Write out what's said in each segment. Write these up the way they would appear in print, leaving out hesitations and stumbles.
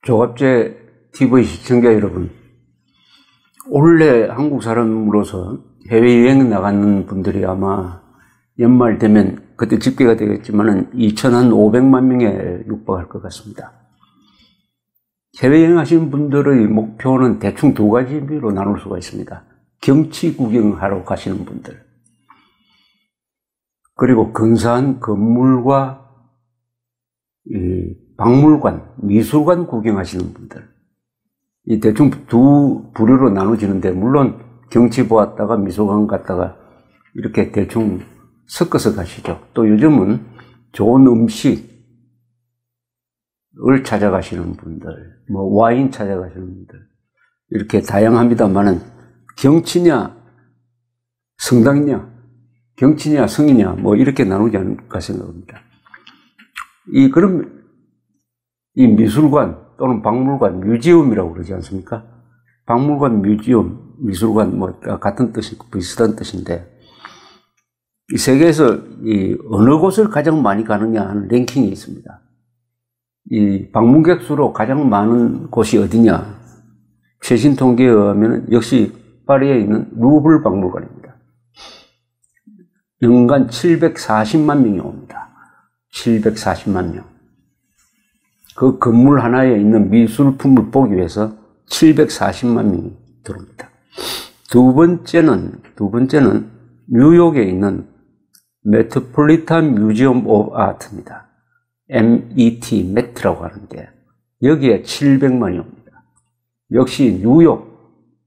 조갑제 TV 시청자 여러분, 원래 한국 사람으로서 해외여행 나가는 분들이 아마 연말 되면 그때 집계가 되겠지만은 2,500만 명에 육박할 것 같습니다. 해외여행 하시는 분들의 목표는 대충 두 가지로 나눌 수가 있습니다. 경치 구경하러 가시는 분들, 그리고 근사한 건물과 박물관, 미술관 구경하시는 분들. 이 대충 두 부류로 나눠지는데, 물론 경치 보았다가 미술관 갔다가 이렇게 대충 섞어서 가시죠. 또 요즘은 좋은 음식을 찾아가시는 분들, 뭐 와인 찾아가시는 분들, 이렇게 다양합니다만은 경치냐 성당이냐, 경치냐 성이냐, 뭐 이렇게 나누지 않을까 생각합니다. 그럼 이 미술관 또는 박물관, 뮤지엄이라고 그러지 않습니까? 박물관, 뮤지엄, 미술관 뭐 같은 뜻이고 비슷한 뜻인데, 이 세계에서 어느 곳을 가장 많이 가느냐 하는 랭킹이 있습니다. 이 방문객 수로 가장 많은 곳이 어디냐? 최신 통계에 의하면 역시 파리에 있는 루브르 박물관입니다. 연간 740만 명이 옵니다. 740만 명. 그 건물 하나에 있는 미술품을 보기 위해서 740만 명이 들어옵니다. 두 번째는 뉴욕에 있는 메트로폴리탄 뮤지엄 오브 아트입니다. MET, MET라고 하는데, 여기에 700만이 옵니다. 역시 뉴욕,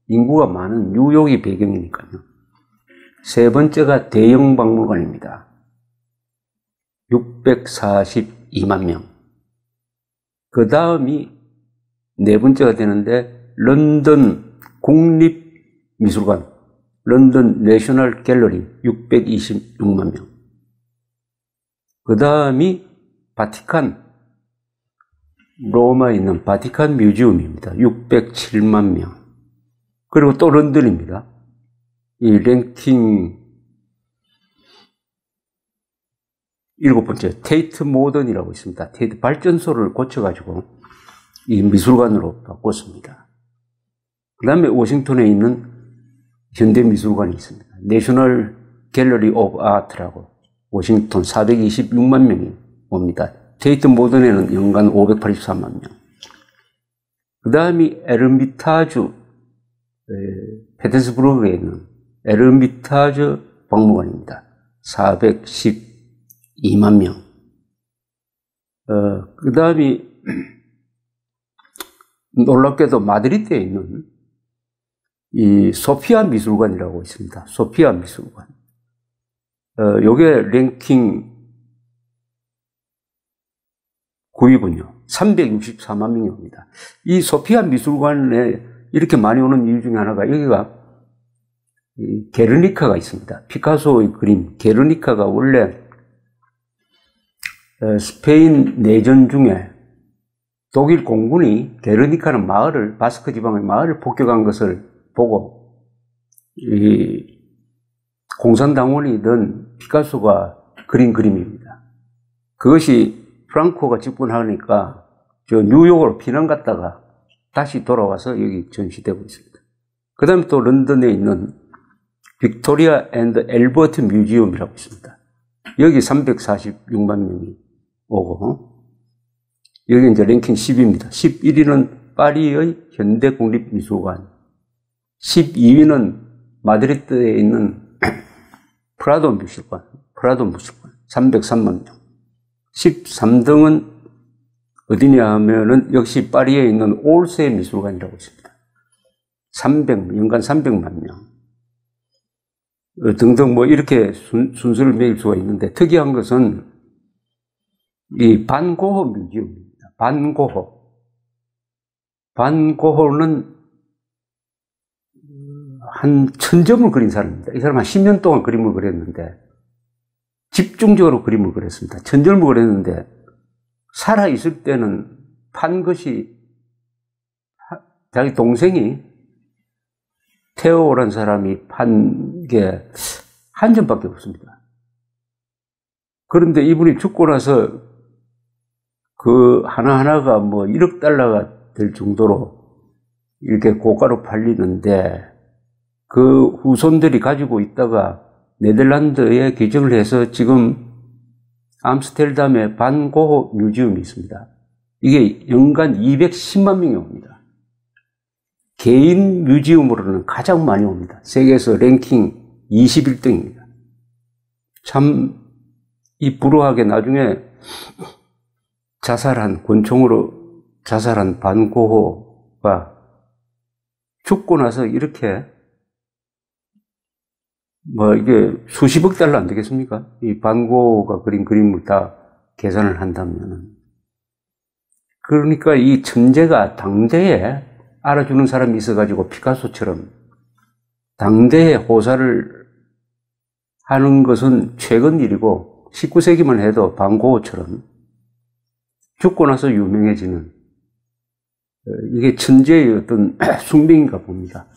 인구가 많은 뉴욕이 배경이니까요. 세 번째가 대형 박물관입니다. 642만 명. 그 다음이 네 번째가 되는데, 런던 국립미술관, 런던 내셔널 갤러리 626만 명. 그 다음이 바티칸, 로마에 있는 바티칸 뮤지엄입니다. 607만 명. 그리고 또 런던입니다. 이 랭킹 일곱 번째, 테이트 모던이라고 있습니다. 테이트 발전소를 고쳐가지고 이 미술관으로 바꿨습니다. 그 다음에 워싱턴에 있는 현대미술관이 있습니다. 내셔널 갤러리 오브 아트라고, 워싱턴 426만 명이 옵니다. 테이트 모던에는 연간 583만 명. 그 다음이 에르미타주, 페테스부르크에 있는 에르미타주 박물관입니다. 412만 명. 그 다음이 놀랍게도 마드리드에 있는 이 소피아 미술관이라고 있습니다. 소피아 미술관. 요게 랭킹 9위군요. 364만 명이 옵니다. 이 소피아 미술관에 이렇게 많이 오는 이유 중에 하나가, 여기가 게르니카가 있습니다. 피카소의 그림, 게르니카가 원래 스페인 내전 중에 독일 공군이 게르니카는 마을을, 바스크 지방의 마을을 폭격한 것을 보고 이 공산당원이던 피카소가 그린 그림입니다. 그것이 프랑코가 집권하니까 저 뉴욕으로 피난 갔다가 다시 돌아와서 여기 전시되고 있습니다. 그 다음에 또 런던에 있는 빅토리아 앤드 엘버트 뮤지엄이라고 있습니다. 여기 346만 명이 오고, 여기 이제 랭킹 10위입니다. 11위는 파리의 현대국립미술관, 12위는 마드리드에 있는 프라도 미술관 303만 명. 13등은 어디냐 하면은 역시 파리에 있는 올세 미술관이라고 있습니다. 연간 300만 명. 등등 뭐 이렇게 순서를 매길 수가 있는데, 특이한 것은 이 반고흐 뮤지엄입니다. 반고흐는 한 1000점을 그린 사람입니다. 이 사람 한 10년 동안 그림을 그렸는데, 집중적으로 그림을 그렸습니다. 1000점을 그렸는데, 살아있을 때는 판 것이 자기 동생이 테오라는 사람이 판 게 한 점밖에 없습니다. 그런데 이분이 죽고 나서 그 하나하나가 뭐 1억 달러가 될 정도로 이렇게 고가로 팔리는데 그 후손들이 가지고 있다가 네덜란드에 개정을 해서 지금 암스테르담에 반 고흐 뮤지엄이 있습니다. 이게 연간 210만 명이 옵니다. 개인 뮤지엄으로는 가장 많이 옵니다. 세계에서 랭킹 21등입니다. 참, 이 불우하게 나중에 권총으로 자살한 반 고흐가 죽고 나서 이렇게 이게 수십억 달러 안 되겠습니까? 이 반 고흐가 그린 그림을 다 계산을 한다면은. 그러니까 이 천재가 당대에 알아주는 사람이 있어가지고 피카소처럼 당대에 호사를 하는 것은 최근 일이고 19세기만 해도 반 고흐처럼 죽고 나서 유명해지는 이게 천재의 어떤 숙명인가 봅니다.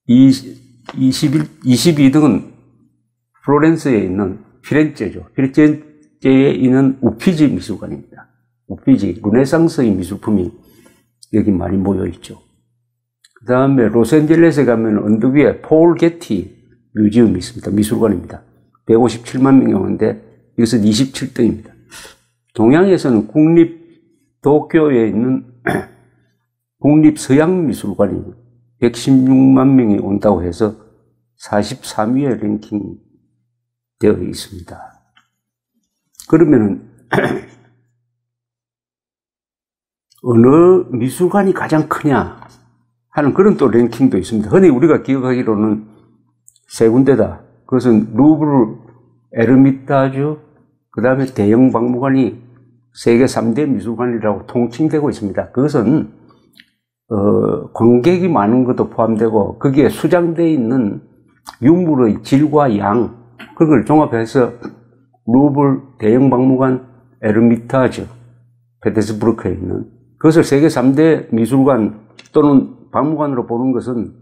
22등은 플로렌스에 있는 피렌체죠. 피렌체에 있는 우피지 미술관입니다. 우피지, 르네상스의 미술품이 여기 많이 모여 있죠. 그 다음에 로스앤젤레스에 가면 언덕 위에 폴 게티 뮤지엄이 있습니다. 미술관입니다. 157만 명이 오는데 이것은 27등입니다. 동양에서는 도쿄에 있는 국립서양미술관이 116만 명이 온다고 해서 43위에 랭킹 되어 있습니다. 그러면은 어느 미술관이 가장 크냐 하는 그런 또 랭킹도 있습니다. 흔히 우리가 기억하기로는 세 군데다. 그것은 루브르, 에르미타주, 그 다음에 대형 박물관이 세계 3대 미술관이라고 통칭되고 있습니다. 그것은 관객이 많은 것도 포함되고 거기에 수장되어 있는 유물의 질과 양, 그걸 종합해서 루브르, 대형 박물관, 에르미타주, 페테스부르크에 있는 그것을 세계 3대 미술관 또는 박물관으로 보는 것은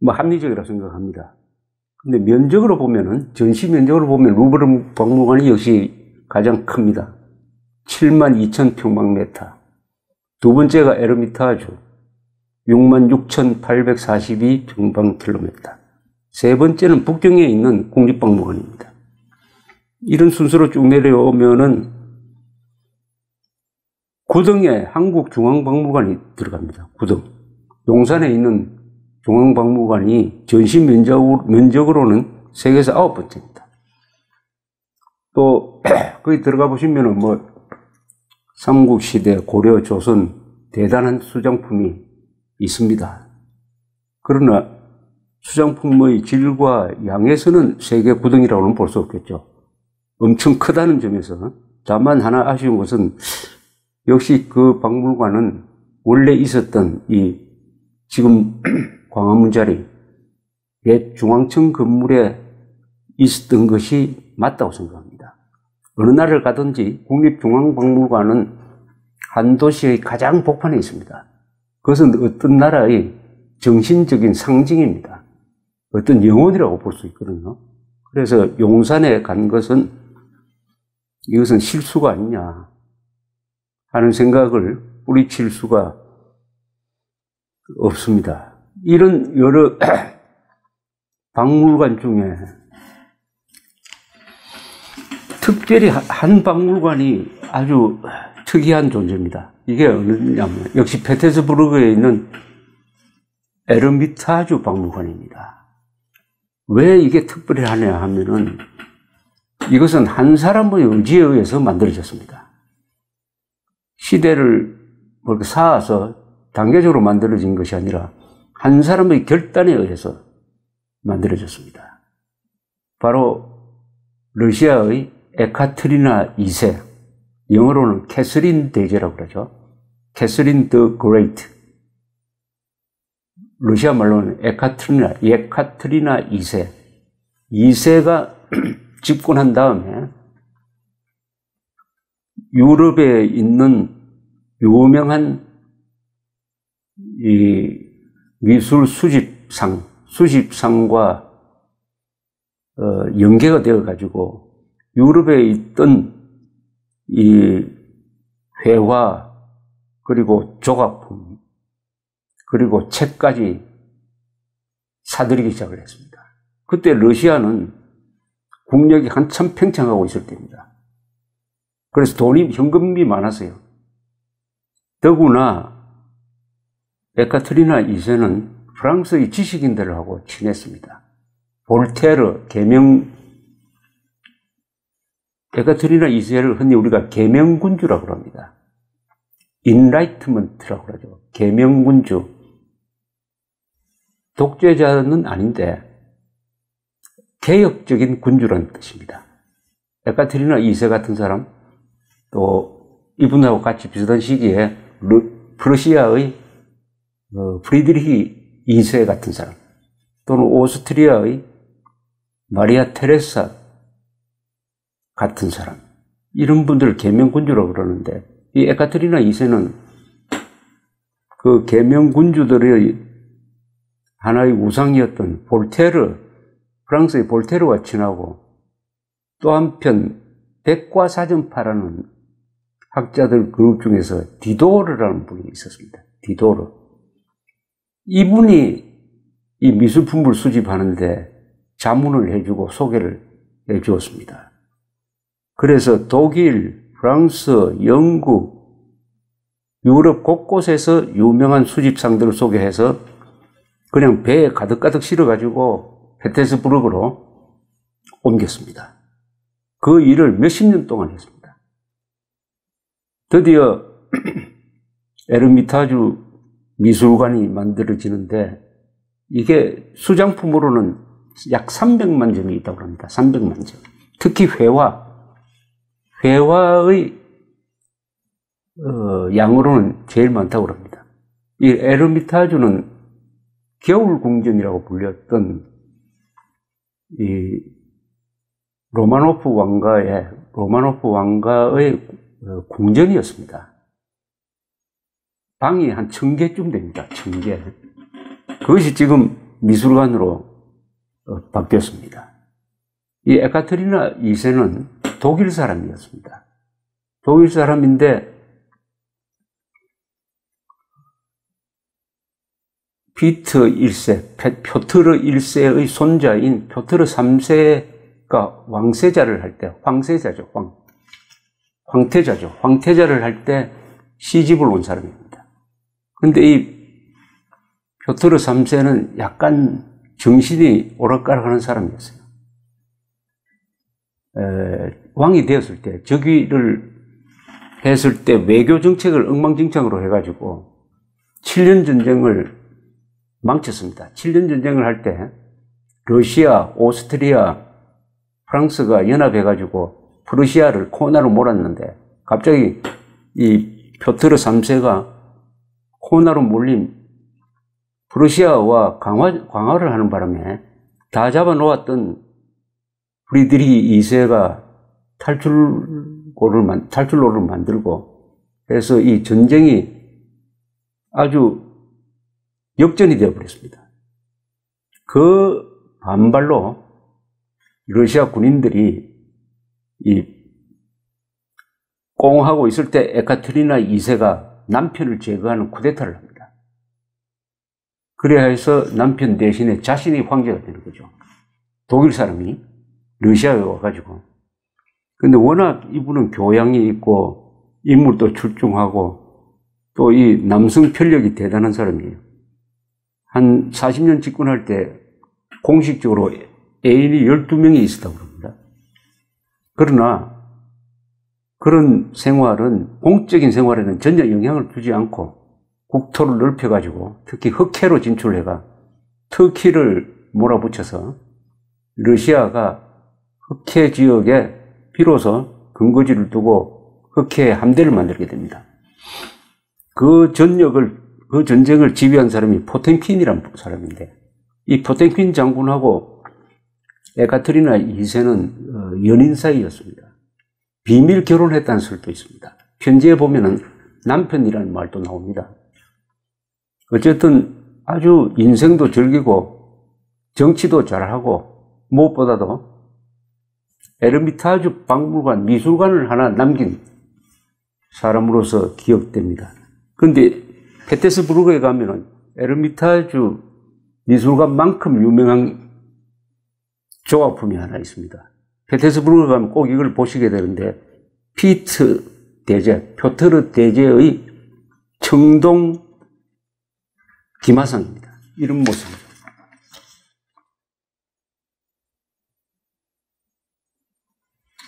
합리적이라고 생각합니다. 근데 면적으로 보면은, 전시 면적으로 보면 루브르 박물관이 역시 가장 큽니다. 72,000평방미터. 두 번째가 에르미타주, 66,842평방킬로미터. 세 번째는 북경에 있는 국립박물관입니다. 이런 순서로 쭉 내려오면은 구등에 한국중앙박물관이 들어갑니다. 구등. 용산에 있는 중앙박물관이 전시 면적으로는 세계에서 9번째입니다. 또 거기 들어가 보시면은 삼국시대, 고려, 조선 대단한 수장품이 있습니다. 그러나 수장품의 질과 양에서는 세계 구등이라고는 볼 수 없겠죠. 엄청 크다는 점에서. 다만 하나 아쉬운 것은 역시 그 박물관은 원래 있었던 지금 광화문 자리 옛 중앙청 건물에 있었던 것이 맞다고 생각합니다. 어느 나라를 가든지 국립중앙박물관은 한 도시의 가장 복판에 있습니다. 그것은 어떤 나라의 정신적인 상징입니다. 어떤 영혼이라고 볼 수 있거든요. 그래서 용산에 간 것은 이것은 실수가 아니냐 하는 생각을 뿌리칠 수가 없습니다. 이런 여러 박물관 중에 특별히 한 박물관이 아주 특이한 존재입니다. 이게 어느냐면 역시 페테스부르크에 있는 에르미타주 박물관입니다. 왜 이게 특별하냐 하면은 이것은 한 사람의 의지에 의해서 만들어졌습니다. 시대를 쌓아서 단계적으로 만들어진 것이 아니라 한 사람의 결단에 의해서 만들어졌습니다. 바로 러시아의 에카테리나 2세, 영어로는 캐서린 대제라고 그러죠. 캐서린 더 그레이트. 러시아 말로는 에카테리나 2세. 2세가 집권한 다음에 유럽에 있는 유명한 이 미술 수집상과 연계가 되어 가지고 유럽에 있던 이 회화, 그리고 조각품, 그리고 책까지 사들이기 시작을 했습니다. 그때 러시아는 국력이 한참 팽창하고 있을 때입니다. 그래서 현금이 많았어요. 더구나 에카테리나 2세는 프랑스의 지식인들하고 친했습니다. 볼테르, 에카테리나 2세를 흔히 우리가 계명군주라고 합니다. 인라이트먼트라고 그러죠. 계명군주. 독재자는 아닌데 개혁적인 군주라는 뜻입니다. 에카테리나 2세 같은 사람, 또 이분하고 같이 비슷한 시기에 프러시아의 프리드리히 2세 같은 사람, 또는 오스트리아의 마리아 테레사 같은 사람, 이런 분들을 계명군주라고 그러는데, 이 에카테리나 2세는 그 계명군주들의 하나의 우상이었던 프랑스의 볼테르와 친하고, 또 한편 백과사전파라는 학자들 그룹 중에서 디도르라는 분이 있었습니다. 디도르. 이분이 이 미술품을 수집하는데 자문을 해주고 소개를 해주었습니다. 그래서 독일, 프랑스, 영국, 유럽 곳곳에서 유명한 수집상들을 소개해서 그냥 배에 가득가득 실어가지고 페테스부르크로 옮겼습니다. 그 일을 몇십 년 동안 했습니다. 드디어 에르미타주 미술관이 만들어지는데, 이게 수장품으로는 약 300만 점이 있다고 합니다. 300만 점. 특히 회화의 양으로는 제일 많다고 합니다. 이 에르미타주는 겨울 궁전이라고 불렸던 이 로마노프 왕가의 궁전이었습니다. 방이 한 1000개쯤 됩니다. 1000개. 그것이 지금 미술관으로 바뀌었습니다. 이 에카테리나 2세는 독일 사람이었습니다. 독일 사람인데 피터 1세, 표트르 1세의 손자인 표트르 3세가 황태자를 할 때 시집을 온 사람입니다. 그런데 이 표트르 3세는 약간 정신이 오락가락하는 사람이었어요. 왕이 되었을 때, 즉위를 했을 때 외교 정책을 엉망진창으로 해가지고 7년 전쟁을 망쳤습니다. 7년 전쟁을 할 때 러시아, 오스트리아, 프랑스가 연합해가지고 프러시아를 코나로 몰았는데, 갑자기 이 표트르 3세가 코나로 몰린 프러시아와 강화를 하는 바람에 다 잡아놓았던 프리드리히 2세가 탈출로를 만들고, 그래서 이 전쟁이 아주 역전이 되어버렸습니다. 그 반발로 러시아 군인들이 이 꽁하고 있을 때 에카테리나 2세가 남편을 제거하는 쿠데타를 합니다. 그래야 해서 남편 대신에 자신이 황제가 되는 거죠. 독일 사람이 러시아에 와가지고. 근데 워낙 이분은 교양이 있고 인물도 출중하고 또 이 남성 편력이 대단한 사람이에요. 한 40년 집권할 때 공식적으로 애인이 12명이 있었다고 합니다. 그러나 그런 생활은, 공적인 생활에는 전혀 영향을 주지 않고 국토를 넓혀가지고 특히 흑해로 진출해가 터키를 몰아붙여서 러시아가 흑해 지역에 비로소 근거지를 두고 흑해 함대를 만들게 됩니다. 그 전쟁을 지휘한 사람이 포템킨이라는 사람인데, 이 포템킨 장군하고 에카테리나 2세는 연인 사이였습니다. 비밀 결혼했다는 설도 있습니다. 편지에 보면은 남편이라는 말도 나옵니다. 어쨌든 아주 인생도 즐기고 정치도 잘하고 무엇보다도 에르미타주 박물관, 미술관을 하나 남긴 사람으로서 기억됩니다. 그런데 페테스부르크에 가면은 에르미타주 미술관만큼 유명한 조각품이 하나 있습니다. 페테스부르크에 가면 꼭 이걸 보시게 되는데 피트 대제, 표트르 대제의 청동 기마상입니다. 이런 모습입니다.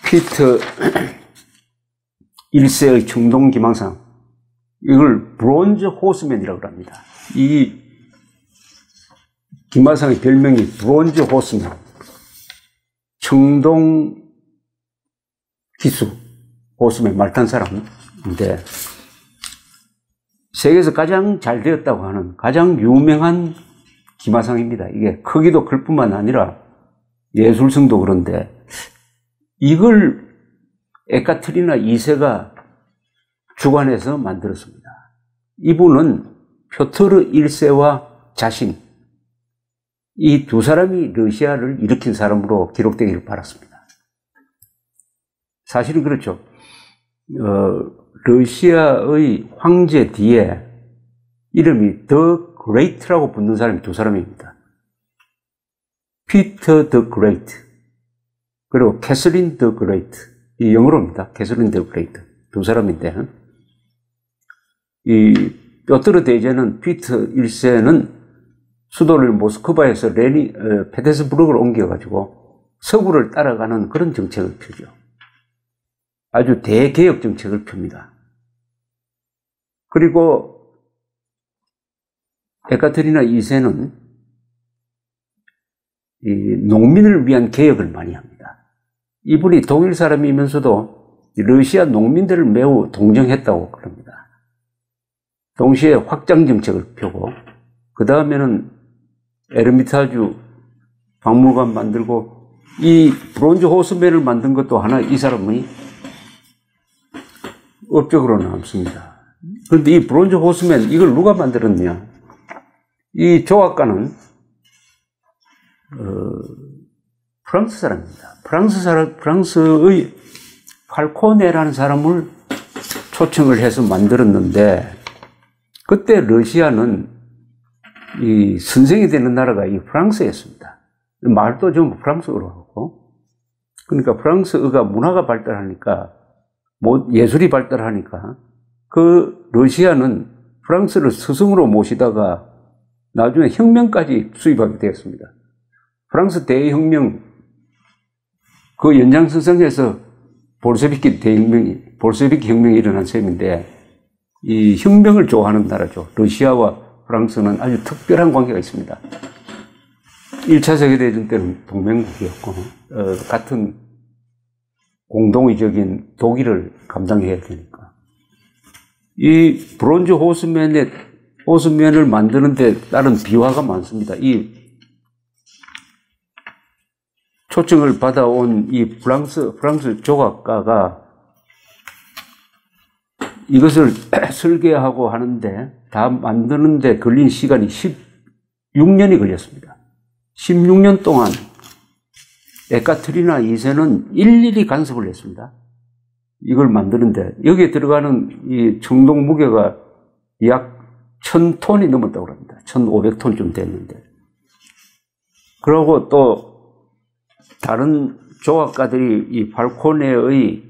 피트 1세의 청동 기마상, 이걸 브론즈 호스맨이라고 합니다. 이 기마상의 별명이 브론즈 호스맨, 청동 기수, 호스맨, 말 탄 사람인데 세계에서 가장 잘 되었다고 하는 가장 유명한 기마상입니다. 이게 크기도 클 뿐만 아니라 예술성도 그런데 이걸 에카테리나 2세가 주관해서 만들었습니다. 이분은 표트르 1세와 자신, 이 두 사람이 러시아를 일으킨 사람으로 기록되기를 바랐습니다. 사실은 그렇죠. 러시아의 황제 뒤에 이름이 더 그레이트라고 붙는 사람이 두 사람입니다. 피터 더 그레이트, 그리고 캐서린 더 그레이트. 이 영어로입니다. 캐서린 더 그레이트. 두 사람인데, 이 뾰트르 대제는 피터 1세는 수도를 모스크바에서 페테스부르크를 옮겨가지고 서구를 따라가는 그런 정책을 펴죠. 아주 대개혁 정책을 펴니다. 그리고 에카테리나 2세는 이 농민을 위한 개혁을 많이 합니다. 이분이 독일 사람이면서도 러시아 농민들을 매우 동정했다고 그럽니다. 동시에 확장 정책을 펴고, 그 다음에는 에르미타주 박물관 만들고, 이 브론즈 호스맨을 만든 것도 하나 이 사람의 업적으로 남습니다. 그런데 이 브론즈 호스맨, 이걸 누가 만들었냐? 이 조각가는 프랑스 사람입니다. 프랑스의 팔코네라는 사람을 초청을 해서 만들었는데, 그때 러시아는 이 선생이 되는 나라가 이 프랑스였습니다. 말도 전부 프랑스어로 하고, 그러니까 프랑스어가 문화가 발달하니까, 예술이 발달하니까, 그 러시아는 프랑스를 스승으로 모시다가 나중에 혁명까지 수입하게 되었습니다. 프랑스 대혁명, 그 연장선상에서 볼셰비키 혁명이 일어난 셈인데, 이 혁명을 좋아하는 나라죠. 러시아와 프랑스는 아주 특별한 관계가 있습니다. 1차 세계대전 때는 동맹국이었고, 같은 공동의적인 독일을 감당해야 되니까. 이 브론즈 호스맨을 만드는데 따른 비화가 많습니다. 이 초청을 받아온 이 프랑스 조각가가 이것을 설계하고 하는데, 다 만드는데 걸린 시간이 16년이 걸렸습니다. 16년 동안 에카테리나 2세는 일일이 간섭을 했습니다. 이걸 만드는데, 여기에 들어가는 이 청동 무게가 약 1000톤이 넘었다고 합니다. 1500톤 됐는데. 그리고 또 다른 조각가들이 이 팔코네의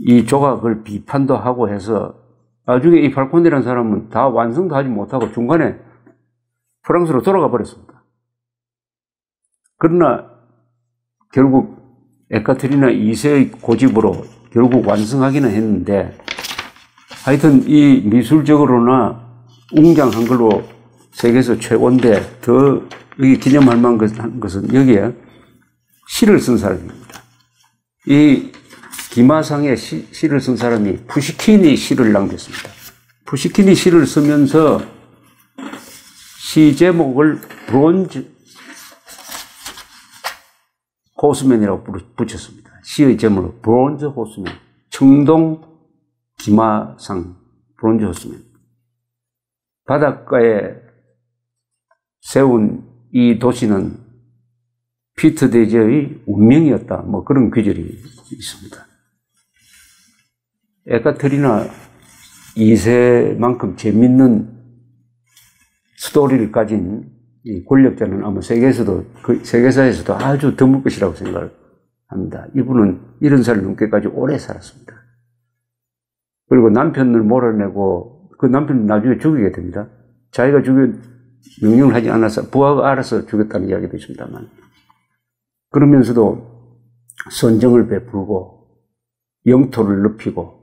이 조각을 비판도 하고 해서 나중에 이 팔코네라는 사람은 다 완성도 하지 못하고 중간에 프랑스로 돌아가 버렸습니다. 그러나 결국 에카테리나 2세의 고집으로 결국 완성하기는 했는데, 하여튼 이 미술적으로나 웅장한 걸로 세계에서 최고인데, 더 기념할 만한 것은 여기에 시를 쓴 사람입니다. 이 기마상에 시를 쓴 사람이 푸시킨이 시를 남겼습니다. 푸시킨이 시를 쓰면서 시 제목을 브론즈 호스맨이라고 붙였습니다. 시의 제목을 브론즈 호스맨, 청동 기마상 브론즈 호스맨. 바닷가에 세운 이 도시는 피터 대제의 운명이었다. 뭐 그런 귀절이 있습니다. 에카테리나 2세만큼 재밌는 스토리를 가진 이 권력자는 아마 세계에서도, 그 세계사에서도 아주 드물 것이라고 생각을 합니다. 이분은 70살 넘게까지 오래 살았습니다. 그리고 남편을 몰아내고 그 남편은 나중에 죽이게 됩니다. 자기가 명령을 하지 않아서 부하가 알아서 죽였다는 이야기도 있습니다만, 그러면서도 선정을 베풀고 영토를 넓히고,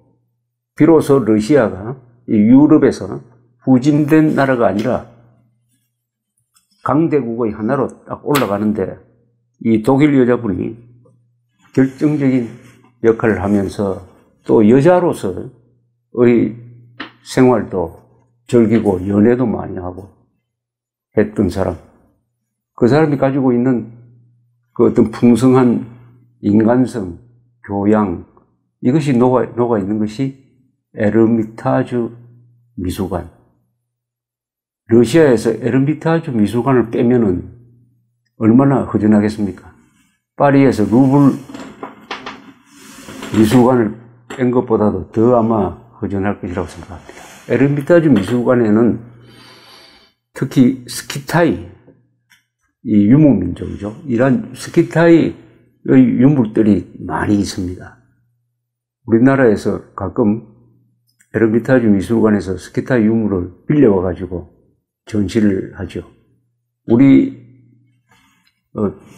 비로소 러시아가 유럽에서 후진된 나라가 아니라 강대국의 하나로 딱 올라가는데 이 독일 여자분이 결정적인 역할을 하면서 또 여자로서의 생활도 즐기고 연애도 많이 하고 했던 사람, 그 사람이 가지고 있는 그 어떤 풍성한 인간성, 교양, 이것이 녹아 있는 것이 에르미타주 미술관. 러시아에서 에르미타주 미술관을 빼면은 얼마나 허전하겠습니까? 파리에서 루블 미술관을 뺀 것보다도 더 아마 허전할 것이라고 생각합니다. 에르미타주 미술관에는 특히 스키타이, 이 유목민족이죠. 이런 스키타이의 유물들이 많이 있습니다. 우리나라에서 가끔 에르미타주 미술관에서 스키타이 유물을 빌려와가지고 전시를 하죠. 우리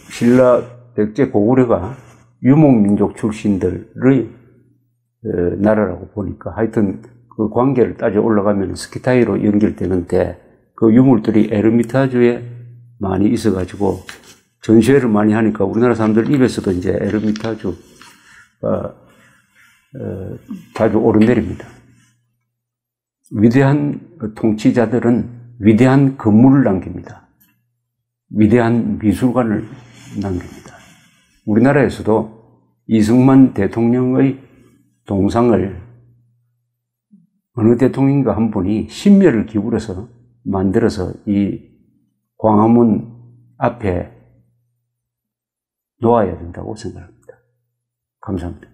신라 백제 고구려가 유목민족 출신들의 나라라고 보니까 하여튼 그 관계를 따져 올라가면 스키타이로 연결되는데, 그 유물들이 에르미타주에 많이 있어가지고 전시회를 많이 하니까 우리나라 사람들 입에서도 이제 에르미타주가 자주 오르내립니다. 위대한 통치자들은 위대한 건물을 남깁니다. 위대한 미술관을 남깁니다. 우리나라에서도 이승만 대통령의 동상을 어느 대통령인가 한 분이 심혈을 기울여서 만들어서 이 광화문 앞에 놓아야 된다고 생각합니다. 감사합니다.